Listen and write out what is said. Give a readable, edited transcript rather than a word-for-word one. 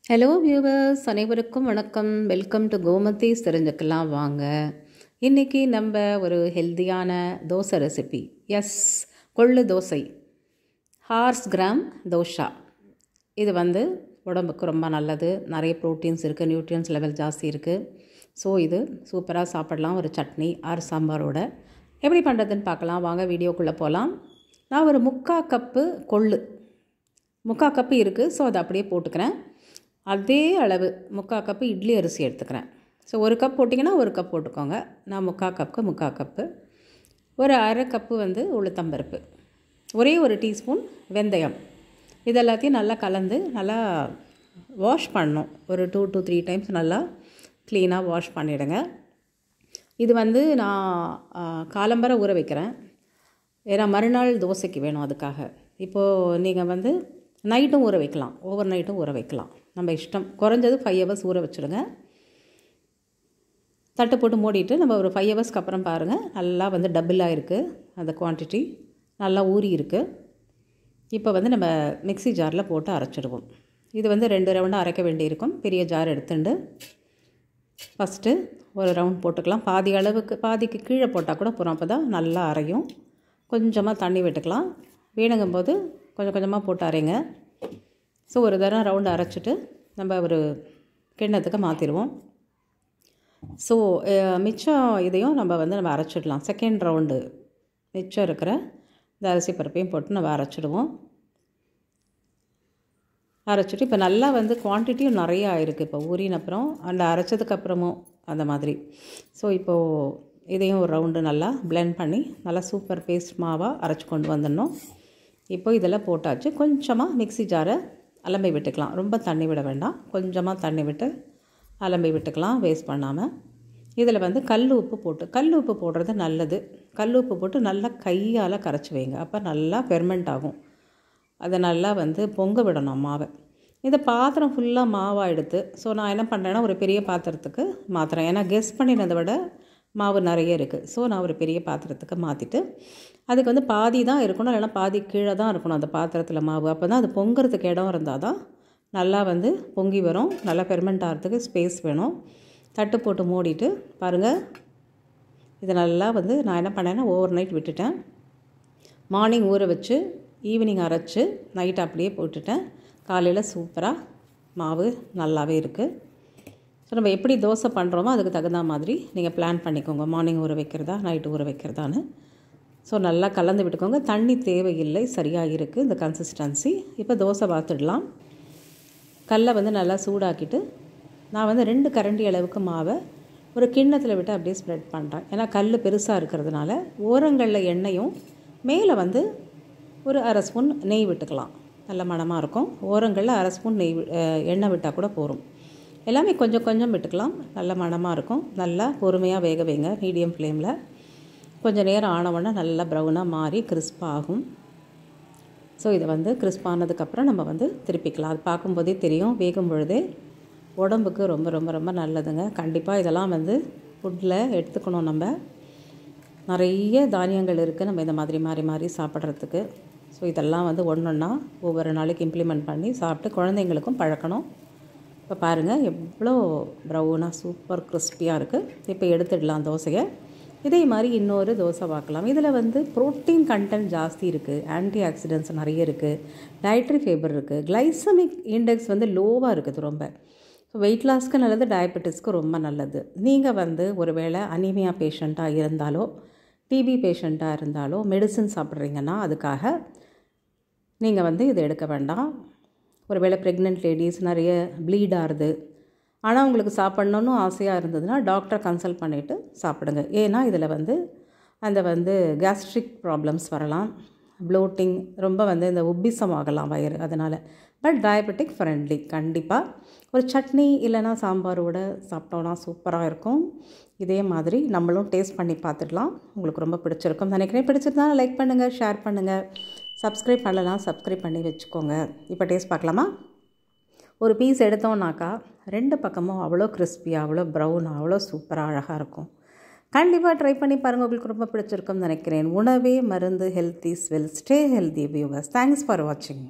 Hello viewers, அனைவருக்கும் வணக்கம். Welcome to Gomathi's. தெரிஞ்சுக்கலாம் வாங்க. இன்றைக்கி நம்ம ஒரு ஹெல்த்தியான தோசை ரெசிபி. கொள்ளு தோசை, ஹார்ஸ் கிராம் தோசா. இது உடம்புக்கு ரொம்ப நல்லது. நிறைய ப்ரோட்டீன்ஸ் இருக்குது, நியூட்ரியன்ஸ் லெவல் ஜாஸ்தி இருக்குது. ஸோ இது சூப்பராக சாப்பிடலாம் ஒரு சட்னி ஆர் சாம்பாரோட. எப்படி பண்ணுறதுன்னு பார்க்கலாம் வாங்க, வீடியோக்குள்ளே போகலாம். நான் ஒரு 3/4 கப்பு கொள்ளு, 3/4 கப்பு இருக்குது. ஸோ அதை அப்படியே போட்டுக்கிறேன். அதே அளவு 3/4 கப்பு இட்லி அரிசி எடுத்துக்கிறேன். ஸோ 1 கப் போட்டிங்கன்னா 1 கப் போட்டுக்கோங்க. நான் 3/4 கப்புக்கு 3/4 கப்பு. ஒரு அரை கப்பு உளுத்தம்பருப்பு, ஒரே ஒரு டீஸ்பூன் வெந்தயம். இது எல்லாத்தையும் நல்லா கலந்து நல்லா வாஷ் பண்ணணும். ஒரு 2 to 3 டைம்ஸ் நல்லா க்ளீனாக வாஷ் பண்ணிவிடுங்க. இது நான் காலம்பரை ஊற வைக்கிறேன். ஏன்னா மறுநாள் தோசைக்கு வேணும். அதுக்காக இப்போது நீங்கள் நைட்டும் ஊற வைக்கலாம், ஓவர் நைட்டும் ஊற வைக்கலாம், நம்ம இஷ்டம். குறைஞ்சது 5 hours ஊற வச்சுடுங்க. தட்டு போட்டு மூடிட்டு நம்ம ஒரு 5 hours அப்புறம் பாருங்கள், நல்லா டபுளாக இருக்குது. அந்த குவான்டிட்டி நல்லா ஊறி இருக்குது. இப்போ நம்ம மிக்ஸி ஜாரில் போட்டு அரைச்சிடுவோம். இது 2 ரவுண்டாக அரைக்க வேண்டியிருக்கும். பெரிய ஜார் எடுத்துட்டு ஃபஸ்ட்டு ஒரு ரவுண்ட் போட்டுக்கலாம். பாதி அளவுக்கு, பாதிக்கு கீழே போட்டால் கூட போகிறோம். அப்போ தான் நல்லா அரையும். கொஞ்சமாக தண்ணி விட்டுக்கலாம். வேணுங்கும்போது கொஞ்சம் கொஞ்சமாக போட்டு அரைங்க. ஸோ ஒரு தரம் ரவுண்டு அரைச்சிட்டு நம்ம ஒரு கிண்ணத்துக்கு மாற்றிடுவோம். ஸோ மிச்சம் இதையும் நம்ம அரைச்சிடலாம். செகண்ட் ரவுண்டு மிச்சம் இருக்கிற இந்த அரிசி பருப்பையும் போட்டு நம்ம அரைச்சிடுவோம். அரைச்சிட்டு இப்போ நல்லா குவான்டிட்டியும் நிறையா ஆயிருக்கு. இப்போ ஊறின அப்புறம் அந்த அரைச்சதுக்கப்புறமும் அந்த மாதிரி. ஸோ இப்போது இதையும் ஒரு ரவுண்டு நல்லா பிளெண்ட் பண்ணி நல்லா சூப்பர் பேஸ்ட் மாவாக அரைச்சி கொண்டு வந்துடணும். இப்போ இதில் போட்டாச்சு. கொஞ்சமாக மிக்ஸி ஜாரை அலம்பி விட்டுக்கலாம். ரொம்ப தண்ணி விட வேண்டாம், கொஞ்சமாக தண்ணி விட்டு அலம்பி விட்டுக்கலாம், வேஸ்ட் பண்ணாமல். இதில் கல் உப்பு போடுறது நல்லது. கல் உப்பு போட்டு நல்லா கையால் கரைச்சி வைங்க. அப்போ நல்லா ஃபெர்மெண்ட் ஆகும். அதை நல்லா பொங்க விடணும் மாவை. இந்த பாத்திரம் ஃபுல்லாக மாவாக எடுத்து, ஸோ நான் என்ன பண்ணுறேன்னா ஒரு பெரிய பாத்திரத்துக்கு மாற்றுறேன். ஏன்னா கெஸ் பண்ணினதை விட மாவு நிறைய இருக்குது. ஸோ நான் ஒரு பெரிய பாத்திரத்துக்கு மாற்றிட்டு, அதுக்கு பாதி தான் இருக்கணும், இல்லைனா பாதி கீழே தான் இருக்கணும் அந்த பாத்திரத்தில் மாவு. அப்போ தான் அது பொங்குறதுக்கு இடம் இருந்தால் தான் நல்லா பொங்கி வரும். நல்லா ஃபெர்மெண்ட் ஆகிறதுக்கு ஸ்பேஸ் வேணும். தட்டு போட்டு மூடிட்டு பாருங்கள். இது நல்லா நான் என்ன பண்ணேன்னா ஓவர் நைட் விட்டுட்டேன். மார்னிங் ஊற வச்சு ஈவினிங் அரைச்சி நைட் அப்படியே போட்டுட்டேன். காலையில் சூப்பராக மாவு நல்லாவே இருக்குது. ஸோ நம்ம எப்படி தோசை பண்ணுறோமோ அதுக்கு தகுந்த மாதிரி நீங்கள் பிளான் பண்ணிக்கோங்க. மார்னிங் ஊற வைக்கிறதா, நைட்டு ஊற வைக்கிறதான்னு. ஸோ நல்லா கலந்து விட்டுக்கோங்க. தண்ணி தேவையில்லை, சரியாக இருக்குது இந்த கன்சிஸ்டன்சி. இப்போ தோசை பார்த்துடலாம். கல்லை நல்லா சூடாக்கிட்டு நான் 2 கரண்டி அளவுக்கு மாவை ஒரு கிண்ணத்தில் விட்டு அப்படியே ஸ்ப்ரெட் பண்ணுறேன். ஏன்னா கல் பெருசாக இருக்கிறதுனால ஓரங்களில் எண்ணெயும் மேலே ஒரு அரை ஸ்பூன் நெய் விட்டுக்கலாம். நல்ல மணமாக இருக்கும். ஓரங்களில் அரை ஸ்பூன் எண்ணெய் விட்டால் கூட போகும். எல்லாமே கொஞ்சம் கொஞ்சம் விட்டுக்கலாம். நல்ல மணமாக இருக்கும். நல்லா பொறுமையாக வேக வைங்க மீடியம் ஃப்ளேமில். கொஞ்சம் நேரம் ஆனவுடனே நல்லா ப்ரௌனாக மாறி கிறிஸ்பாகும். ஸோ இதை கிறிஸ்பானதுக்கப்புறம் நம்ம திருப்பிக்கலாம். அது பார்க்கும்போதே தெரியும். வேகும் பொழுதே உடம்புக்கு ரொம்ப ரொம்ப ரொம்ப நல்லதுங்க. கண்டிப்பாக இதெல்லாம் ஃபுட்டில் எடுத்துக்கணும். நம்ம நிறைய தானியங்கள் இருக்குது நம்ம இந்த மாதிரி மாறி மாறி சாப்பிட்றதுக்கு. ஸோ இதெல்லாம் ஒன்றா ஒவ்வொரு நாளைக்கு இம்ப்ளிமெண்ட் பண்ணி சாப்பிட்டு குழந்தைங்களுக்கும் பழக்கணும். இப்போ பாருங்கள் எவ்வளோ ப்ரௌனாக சூப்பர் கிறிஸ்பியாக இருக்குது. இப்போ எடுத்துடலாம் தோசையை. இதே மாதிரி இன்னொரு தோசை பார்க்கலாம். இதில் ப்ரோட்டீன் கண்டென்ட் ஜாஸ்தி இருக்குது, ஆன்டி ஆக்சிடென்ட்ஸ் நிறைய இருக்குது, டயட்ரி ஃபைபர் இருக்குது, கிளைசமிக் இண்டெக்ஸ் லோவாக இருக்குது ரொம்ப. வெயிட் லாஸ்க்கு நல்லது, டயபெட்டிஸ்க்கு ரொம்ப நல்லது. நீங்கள் ஒரு வேளை அனீமியா பேஷண்ட்டாக இருந்தாலோ, டிபி பேஷண்ட்டாக இருந்தாலோ மெடிசன் சாப்பிட்றீங்கன்னா அதுக்காக நீங்கள் இதை எடுக்க வேண்டாம். ஒரு வேளை ப்ரெக்னென்ட் லேடிஸ் நிறைய ப்ளீட் ஆகுது, ஆனால் உங்களுக்கு சாப்பிட்ணுன்னு ஆசையாக இருந்ததுன்னா டாக்டரை கன்சல்ட் பண்ணிவிட்டு சாப்பிடுங்க. ஏன்னா இதில் அந்த கேஸ்ட்ரிக் ப்ராப்ளம்ஸ் வரலாம், ப்ளோட்டிங், ரொம்ப இந்த உப்பிசம் ஆகலாம் வயிறு. அதனால் பட் டயபெட்டிக் ஃப்ரெண்ட்லி. கண்டிப்பாக ஒரு சட்னி இல்லைனா சாம்பாரோடு சாப்பிட்டோன்னா சூப்பராக இருக்கும். இதே மாதிரி நம்மளும் டேஸ்ட் பண்ணி பார்த்துடலாம். உங்களுக்கு ரொம்ப பிடிச்சிருக்கும் நினைக்கிறேன். பிடிச்சிருந்தா லைக் பண்ணுங்கள், ஷேர் பண்ணுங்கள், சப்ஸ்கிரைப் பண்ணலாம், சப்ஸ்கிரைப் பண்ணி வச்சுக்கோங்க. இப்போ டேஸ்ட் பார்க்கலாமா? ஒரு பீஸ் எடுத்தோம்னாக்கா 2 பக்கமும் அவ்வளோ கிறிஸ்பியாக, அவ்வளோ ப்ரௌனாக, அவ்வளோ சூப்பராக அழகாக இருக்கும். கண்டிப்பாக ட்ரை பண்ணி பாருங்கள். உங்களுக்கு ரொம்ப பிடிச்சிருக்கும்னு நினைக்கிறேன். உணவே மருந்து. Health is well. Stay healthy viewers. Thanks for வாட்சிங்.